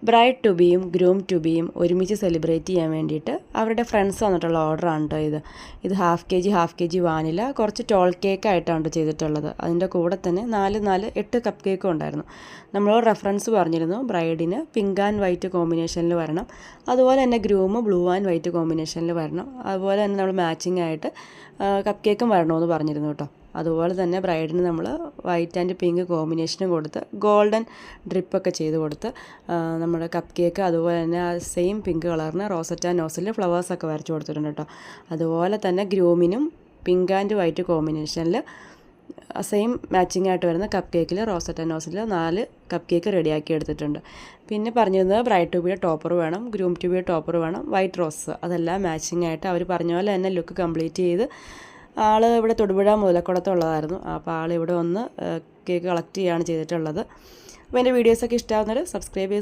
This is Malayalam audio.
ബ്രൈഡ് ടു ബിയും ഗ്രൂം ടു ബിയും ഒരുമിച്ച് സെലിബ്രേറ്റ് ചെയ്യാൻ വേണ്ടിയിട്ട് അവരുടെ ഫ്രണ്ട്സ് വന്നിട്ടുള്ള ഓർഡറാണ് കേട്ടോ ഇത് ഹാഫ് കെ ജി വാനില കുറച്ച് ടോൾ കേക്ക് ആയിട്ടാണ് ചെയ്തിട്ടുള്ളത്. അതിൻ്റെ കൂടെ തന്നെ 8 കപ്പ് കേക്കും ഉണ്ടായിരുന്നു. നമ്മൾ റെഫറൻസ് പറഞ്ഞിരുന്നു ബ്രൈഡിന് പിങ്ക് ആൻഡ് വൈറ്റ് കോമ്പിനേഷനിൽ വരണം, അതുപോലെ തന്നെ ഗ്രൂം ബ്ലൂ ആൻഡ് വൈറ്റ് കോമ്പിനേഷനിൽ വരണം, അതുപോലെ തന്നെ നമ്മൾ മാച്ചിങ് ആയിട്ട് കപ്പ് കേക്കും വരണമെന്ന് പറഞ്ഞിരുന്നു കേട്ടോ. അതുപോലെ തന്നെ ബ്രൈഡിന് നമ്മൾ വൈറ്റ് ആൻഡ് പിങ്ക് കോമ്പിനേഷനും കൊടുത്ത് ഗോൾഡൻ ഡ്രിപ്പൊക്കെ ചെയ്ത് കൊടുത്ത് നമ്മുടെ കപ്പ് കേക്ക് അതുപോലെ തന്നെ ആ സെയിം പിങ്ക് കളറിന് റോസറ്റ നോസിൽ ഫ്ലവേഴ്സൊക്കെ വരച്ച് കൊടുത്തിട്ടുണ്ട് കേട്ടോ. അതുപോലെ തന്നെ ഗ്രൂമിനും പിങ്ക് ആൻഡ് വൈറ്റ് കോമ്പിനേഷനിൽ സെയിം മാച്ചിങ് ആയിട്ട് വരുന്ന കപ്പ് കേക്കിൽ റോസറ്റ നോസിൽ 4 കപ്പ് കേക്ക് റെഡിയാക്കി എടുത്തിട്ടുണ്ട്. പിന്നെ പറഞ്ഞിരുന്നത് ബ്രൈഡ് ടു ബിയുടെ ടോപ്പർ വേണം, ഗ്രൂം ടു ബിയുടെ ടോപ്പർ വേണം, വൈറ്റ് റോസ് അതെല്ലാം മാച്ചിങ് ആയിട്ട് അവർ പറഞ്ഞ പോലെ തന്നെ ലുക്ക് കംപ്ലീറ്റ് ചെയ്ത് ആൾ ഇവിടെ തൊടുപുഴ മുതലക്കുളത്തുള്ളതായിരുന്നു. അപ്പോൾ ആൾ ഇവിടെ വന്ന് കേക്ക് കളക്ട് ചെയ്യുകയാണ് ചെയ്തിട്ടുള്ളത്. അപ്പോൾ എൻ്റെ വീഡിയോസൊക്കെ ഇഷ്ടമാകുന്നവർ സബ്സ്ക്രൈബ് ചെയ്ത്